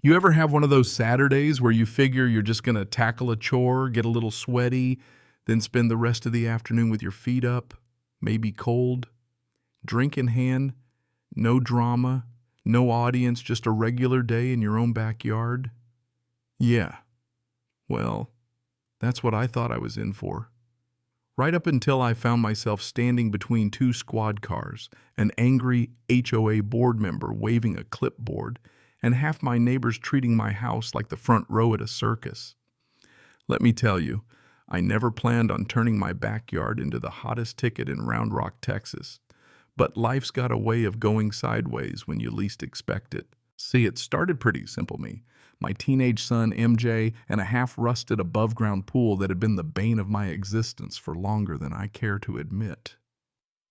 You ever have one of those Saturdays where you figure you're just going to tackle a chore, get a little sweaty, then spend the rest of the afternoon with your feet up, maybe cold, drink in hand, no drama, no audience, just a regular day in your own backyard? Yeah, well, that's what I thought I was in for. Right up until I found myself standing between two squad cars, an angry HOA board member waving a clipboard, and half my neighbors treating my house like the front row at a circus. Let me tell you, I never planned on turning my backyard into the hottest ticket in Round Rock, Texas. But life's got a way of going sideways when you least expect it. See, it started pretty simple, me. My teenage son, MJ, and a half-rusted above-ground pool that had been the bane of my existence for longer than I care to admit.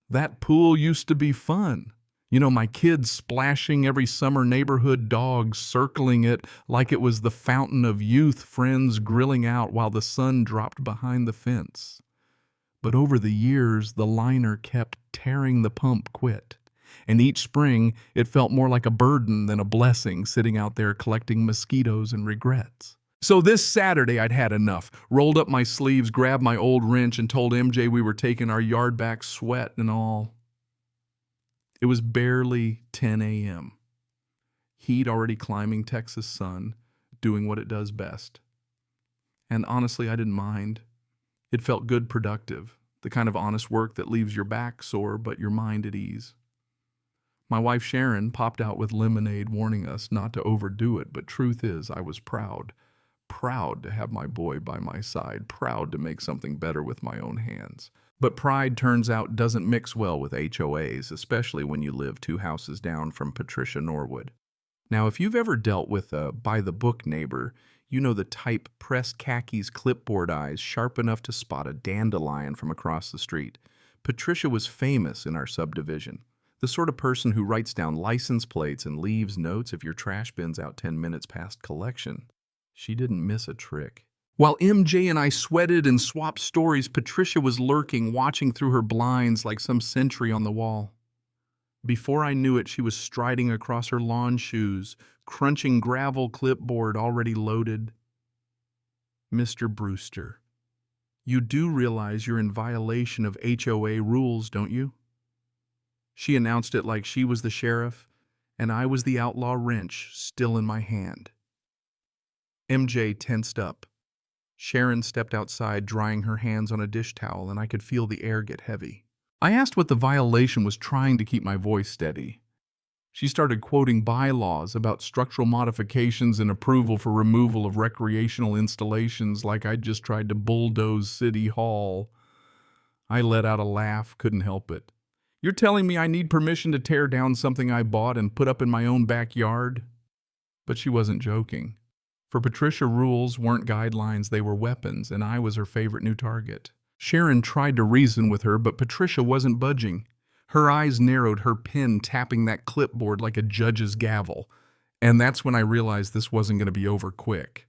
That pool used to be fun. You know, my kids splashing every summer, neighborhood dogs circling it like it was the fountain of youth, friends grilling out while the sun dropped behind the fence. But over the years, the liner kept tearing the pump quit. And each spring, it felt more like a burden than a blessing, sitting out there collecting mosquitoes and regrets. So this Saturday, I'd had enough. Rolled up my sleeves, grabbed my old wrench, and told MJ we were taking our yard back, sweat and all. It was barely 10 a.m. Heat already climbing Texas sun, doing what it does best. And honestly, I didn't mind. It felt good, productive, the kind of honest work that leaves your back sore but your mind at ease. My wife Sharon popped out with lemonade, warning us not to overdo it, but truth is, I was proud. Proud to have my boy by my side, proud to make something better with my own hands. But pride, turns out, doesn't mix well with HOAs, especially when you live 2 houses down from Patricia Norwood. Now, if you've ever dealt with a by-the-book neighbor, you know the type, pressed khakis, clipboard eyes, sharp enough to spot a dandelion from across the street. Patricia was famous in our subdivision. The sort of person who writes down license plates and leaves notes if your trash bin's out 10 minutes past collection. She didn't miss a trick. While MJ and I sweated and swapped stories, Patricia was lurking, watching through her blinds like some sentry on the wall. Before I knew it, she was striding across her lawn shoes, crunching gravel clipboard already loaded. Mr. Brewster, you do realize you're in violation of HOA rules, don't you? She announced it like she was the sheriff, and I was the outlaw wrench still in my hand. MJ tensed up. Sharon stepped outside, drying her hands on a dish towel, and I could feel the air get heavy. I asked what the violation was, trying to keep my voice steady. She started quoting bylaws about structural modifications and approval for removal of recreational installations like I'd just tried to bulldoze City Hall. I let out a laugh, couldn't help it. You're telling me I need permission to tear down something I bought and put up in my own backyard? But she wasn't joking. For Patricia, rules weren't guidelines, they were weapons, and I was her favorite new target. Sharon tried to reason with her, but Patricia wasn't budging. Her eyes narrowed, her pen tapping that clipboard like a judge's gavel. And that's when I realized this wasn't going to be over quick.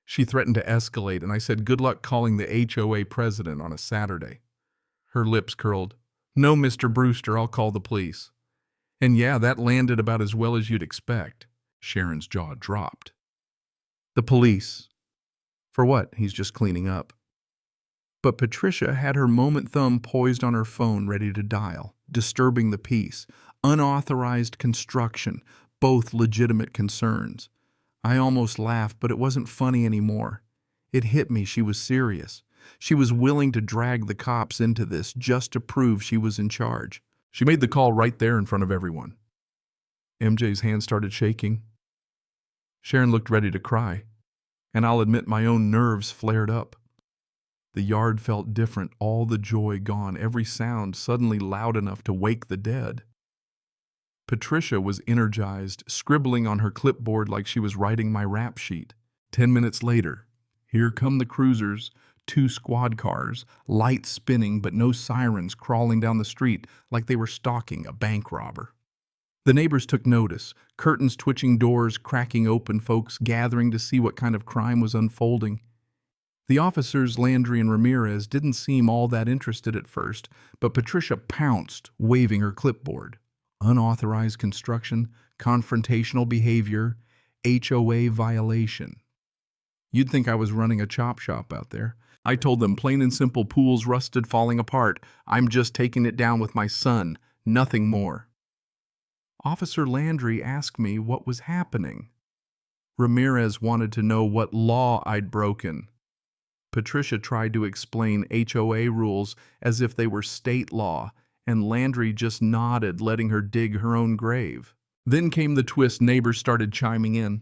She threatened to escalate, and I said, good luck calling the HOA president on a Saturday. Her lips curled. No, Mr. Brewster, I'll call the police. And yeah, that landed about as well as you'd expect. Sharon's jaw dropped. The police. For what? He's just cleaning up. But Patricia had her moment thumb poised on her phone, ready to dial, disturbing the peace. Unauthorized construction, both legitimate concerns. I almost laughed, but it wasn't funny anymore. It hit me, she was serious. She was willing to drag the cops into this just to prove she was in charge. She made the call right there in front of everyone. MJ's hand started shaking. Sharon looked ready to cry, and I'll admit my own nerves flared up. The yard felt different, all the joy gone, every sound suddenly loud enough to wake the dead. Patricia was energized, scribbling on her clipboard like she was writing my rap sheet. 10 minutes later, here come the cruisers, 2 squad cars, lights spinning but no sirens, crawling down the street like they were stalking a bank robber. The neighbors took notice, curtains twitching, doors cracking open, folks gathering to see what kind of crime was unfolding. The officers, Landry and Ramirez, didn't seem all that interested at first, but Patricia pounced, waving her clipboard. Unauthorized construction, confrontational behavior, HOA violation. You'd think I was running a chop shop out there. I told them plain and simple, pool's rusted, falling apart. I'm just taking it down with my son, nothing more. Officer Landry asked me what was happening. Ramirez wanted to know what law I'd broken. Patricia tried to explain HOA rules as if they were state law, and Landry just nodded, letting her dig her own grave. Then came the twist. Neighbors started chiming in.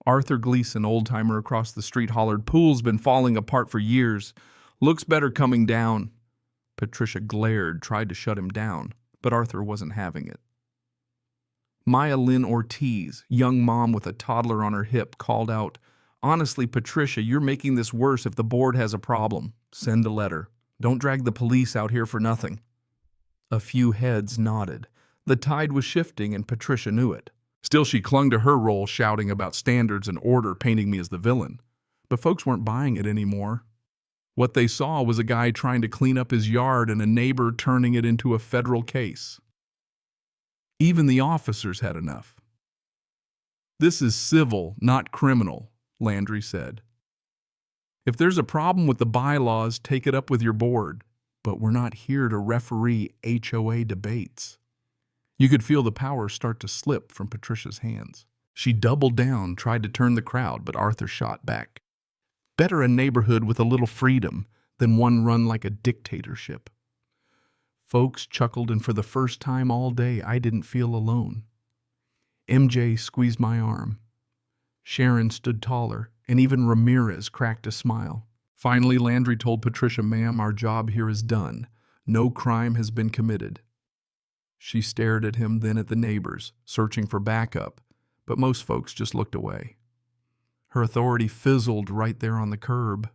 Arthur Gleason, old-timer across the street, hollered, "Pool's been falling apart for years. Looks better coming down." Patricia glared, tried to shut him down, but Arthur wasn't having it. Maya Lynn Ortiz, young mom with a toddler on her hip, called out, "Honestly, Patricia, you're making this worse. If the board has a problem, send a letter. Don't drag the police out here for nothing." A few heads nodded. The tide was shifting, and Patricia knew it. Still, she clung to her role, shouting about standards and order, painting me as the villain. But folks weren't buying it anymore. What they saw was a guy trying to clean up his yard and a neighbor turning it into a federal case. Even the officers had enough. "This is civil, not criminal," Landry said. "If there's a problem with the bylaws, take it up with your board. But we're not here to referee HOA debates." You could feel the power start to slip from Patricia's hands. She doubled down, tried to turn the crowd, but Arthur shot back. Better a neighborhood with a little freedom than one run like a dictatorship. Folks chuckled, and for the first time all day, I didn't feel alone. MJ squeezed my arm. Sharon stood taller, and even Ramirez cracked a smile. Finally, Landry told Patricia, "Ma'am, our job here is done. No crime has been committed." She stared at him, then at the neighbors, searching for backup, but most folks just looked away. Her authority fizzled right there on the curb.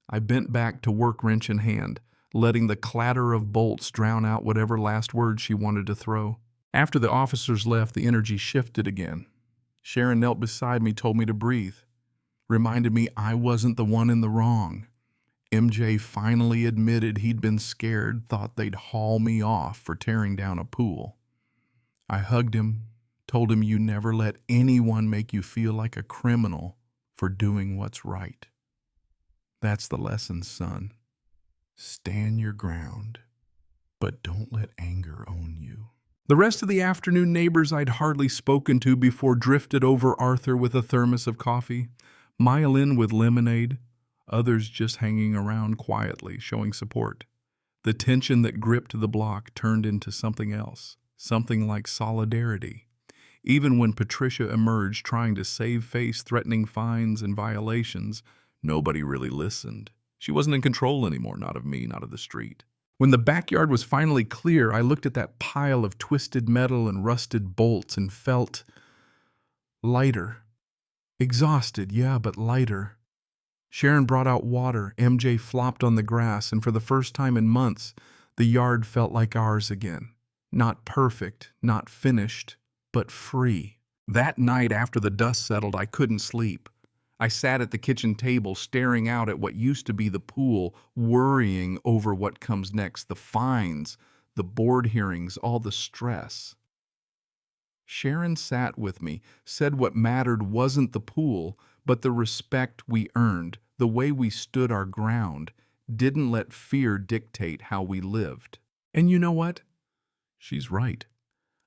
I bent back to work wrench in hand, letting the clatter of bolts drown out whatever last words she wanted to throw. After the officers left, the energy shifted again. Sharon knelt beside me, told me to breathe, reminded me I wasn't the one in the wrong. MJ finally admitted he'd been scared, thought they'd haul me off for tearing down a pool. I hugged him, told him, "You never let anyone make you feel like a criminal for doing what's right. That's the lesson, son. Stand your ground, but don't let anger own you." The rest of the afternoon, neighbors I'd hardly spoken to before drifted over Arthur with a thermos of coffee, Maya Lynn with lemonade, others just hanging around quietly, showing support. The tension that gripped the block turned into something else, something like solidarity. Even when Patricia emerged trying to save face, threatening fines and violations, nobody really listened. She wasn't in control anymore, not of me, not of the street. When the backyard was finally clear, I looked at that pile of twisted metal and rusted bolts and felt lighter. Exhausted, yeah, but lighter. Sharon brought out water, MJ flopped on the grass, and for the first time in months, the yard felt like ours again. Not perfect, not finished, but free. That night after the dust settled, I couldn't sleep. I sat at the kitchen table, staring out at what used to be the pool, worrying over what comes next, the fines, the board hearings, all the stress. Sharon sat with me, said what mattered wasn't the pool, but the respect we earned, the way we stood our ground, didn't let fear dictate how we lived. And you know what? She's right.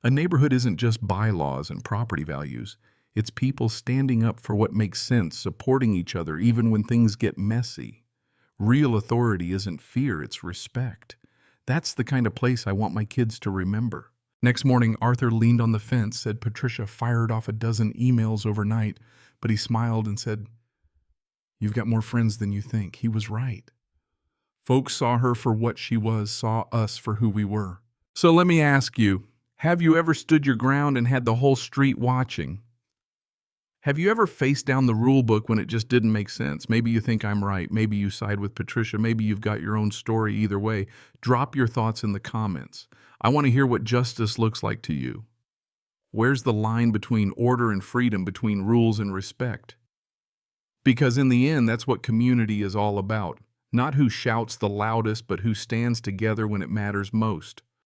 A neighborhood isn't just bylaws and property values. It's people standing up for what makes sense, supporting each other even when things get messy. Real authority isn't fear, it's respect. That's the kind of place I want my kids to remember. Next morning, Arthur leaned on the fence, said Patricia fired off a dozen emails overnight, but he smiled and said, "You've got more friends than you think." He was right. Folks saw her for what she was, saw us for who we were. So let me ask you, have you ever stood your ground and had the whole street watching? Have you ever faced down the rule book when it just didn't make sense? Maybe you think I'm right. Maybe you side with Patricia. Maybe you've got your own story. Either way, drop your thoughts in the comments. I want to hear what justice looks like to you. Where's the line between order and freedom, between rules and respect? Because in the end, that's what community is all about. Not who shouts the loudest, but who stands together when it matters most.